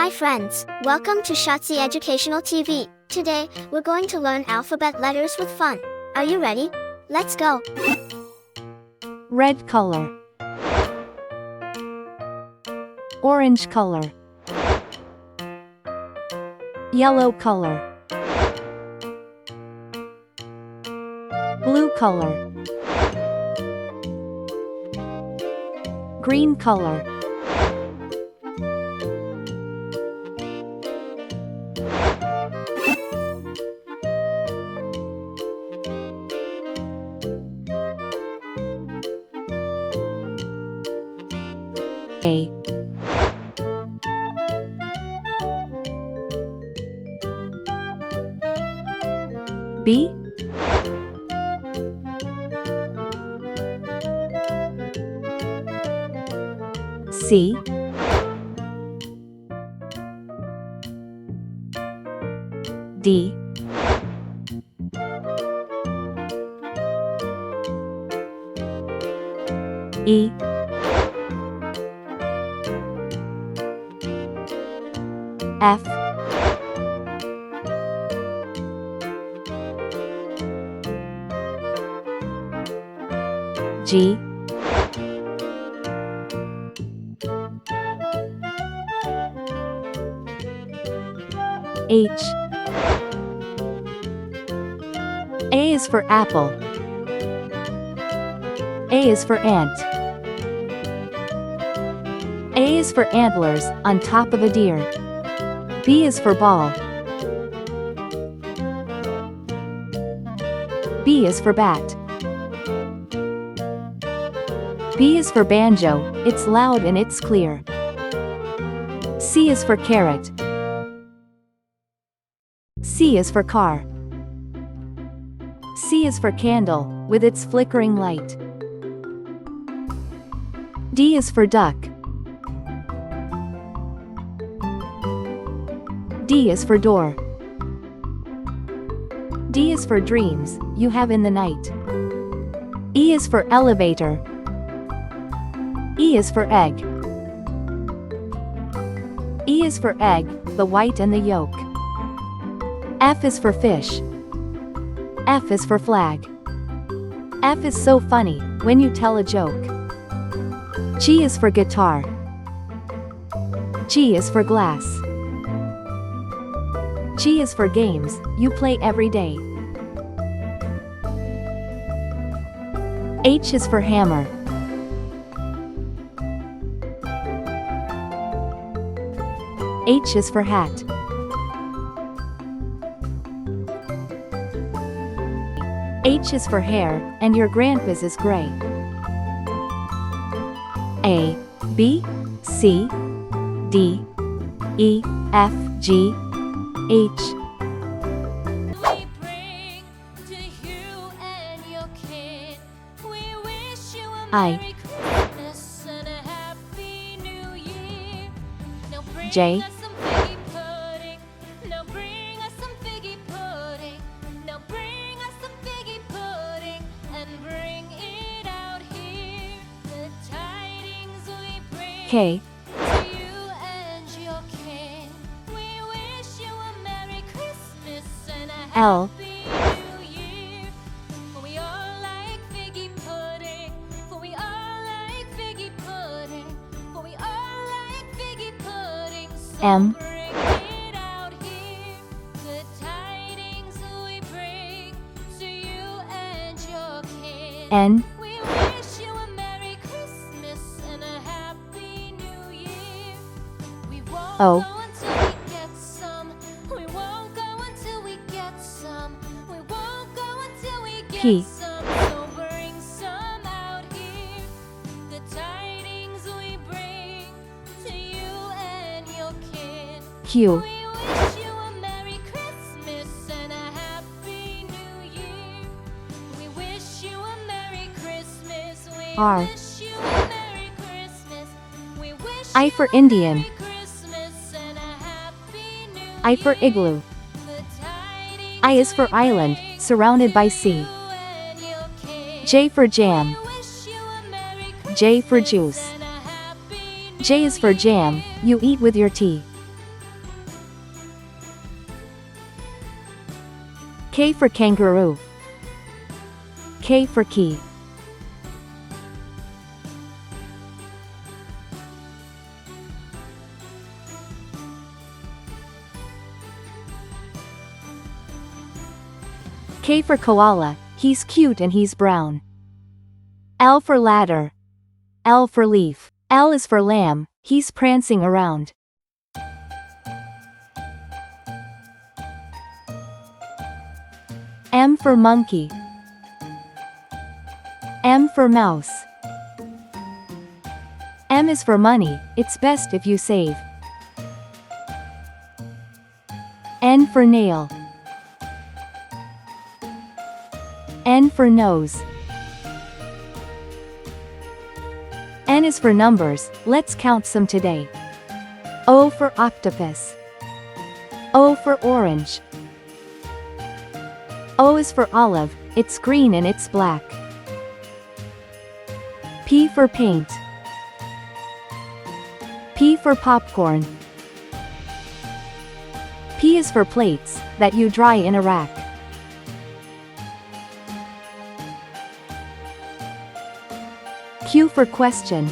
Hi friends, welcome to Shazi Educational TV. Today, we're going to learn alphabet letters with fun. Are you ready? Let's go. Red color. Orange color. Yellow color. Blue color. Green color. A. B. C. D. E. F. G. H. A is for apple. A is for ant. A is for antlers, on top of a deer. B is for ball. B is for bat. B is for banjo, it's loud and it's clear. C is for carrot. C is for car. C is for candle, with its flickering light. D is for duck. D is for door. D is for dreams, you have in the night. E is for elevator. E is for egg. E is for egg, the white and the yolk. F is for fish. F is for flag. F is so funny, when you tell a joke. G is for guitar. G is for glass. G is for games, you play every day. H is for hammer. H is for hat. H is for hair, and your grandpa's is gray. A, B, C, D, E, F, G, H. We bring to you and your kid. We wish you a I. Merry Christmas and a Happy New Year. Now bring J. us some figgy pudding. Now bring us some figgy pudding. Now bring us some figgy pudding and bring it out here. The tidings we bring K. to you and your kin. We wish you a Merry Christmas and a L. Happy New Year. For we all like figgy pudding. For we all like figgy pudding. For we all like figgy pudding. So M. bring it out here. The tidings we bring to you and your kin. N. We wish you a Merry Christmas and a Happy New Year. We won't O. go until we get some. We won't go until we get some. We won't go until we get P. some. So bring some out here. The tidings we bring to you and your kin. Q. We wish you a Merry Christmas and a Happy New Year. We wish you a Merry Christmas. We R. wish you a Merry Christmas. We wish I you for a Indian. Merry Christmas and a Happy New I for Year. igloo. The tidings I is for we island, bring surrounded by to sea. you and your kin. J for jam. We wish you a Merry J for Christmas juice. and a Happy J is for New jam, Year. you eat with your tea. K for kangaroo. K for key. K for koala, he's cute and he's brown. L for ladder. L for leaf. L is for lamb, he's prancing around. M for monkey. M for mouse. M is for money, it's best if you save. N for nail. N for nose. N is for numbers, let's count some today. O for octopus. O for orange. O is for olive, it's green and it's black. P for paint. P for popcorn. P is for plates, that you dry in a rack. Q for question.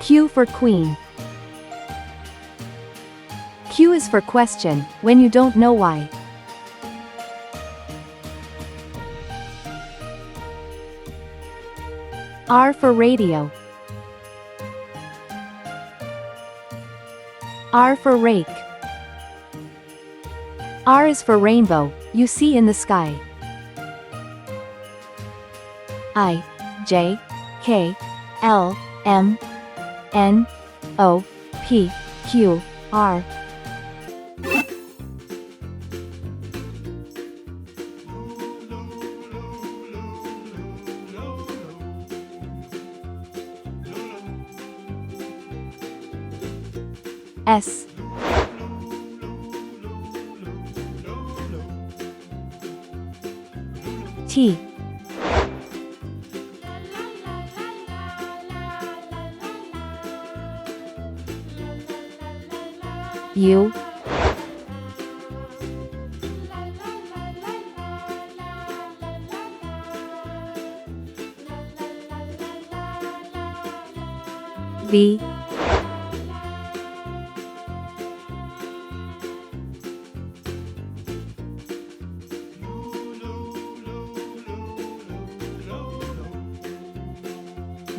Q for queen. Q is for question, when you don't know why. R for radio. R for rake. R is for rainbow, you see in the sky. I, J, K, L, M, N, O, P, Q, R. S. T. U. V.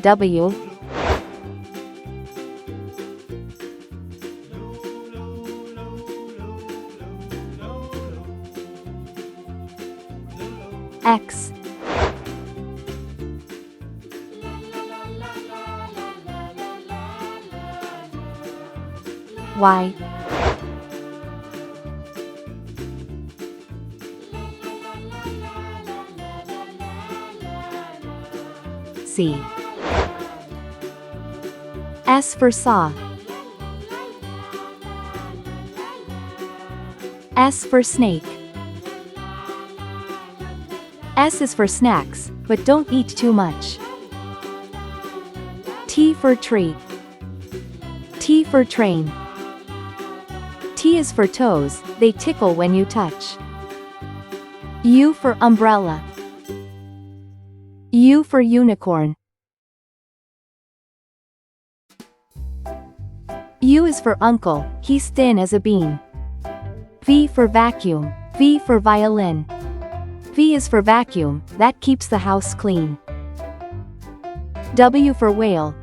W. X. Y. C. S for saw. S for snake. S is for snacks, but don't eat too much. T for tree. T for train. T is for toes, they tickle when you touch. U for umbrella. U for unicorn. U is for uncle, he's thin as a bean. V for vacuum. V for violin. V is for vacuum, that keeps the house clean. W for whale.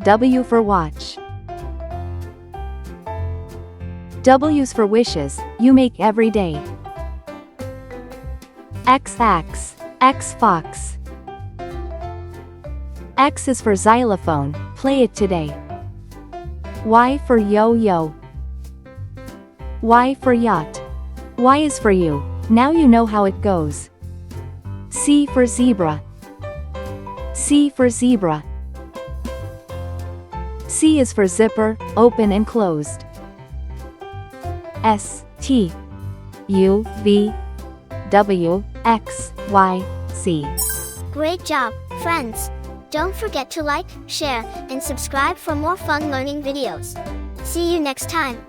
W for watch. W's for wishes, you make every day. X axe. X fox. X is for xylophone, play it today. Y for yo-yo. Y for yacht. Y is for you, now you know how it goes. C for zebra. C for zebra. C is for zipper, open and closed. S, T, U, V, W, X, Y, Z. Great job, friends! Don't forget to like, share, and subscribe for more fun learning videos. See you next time.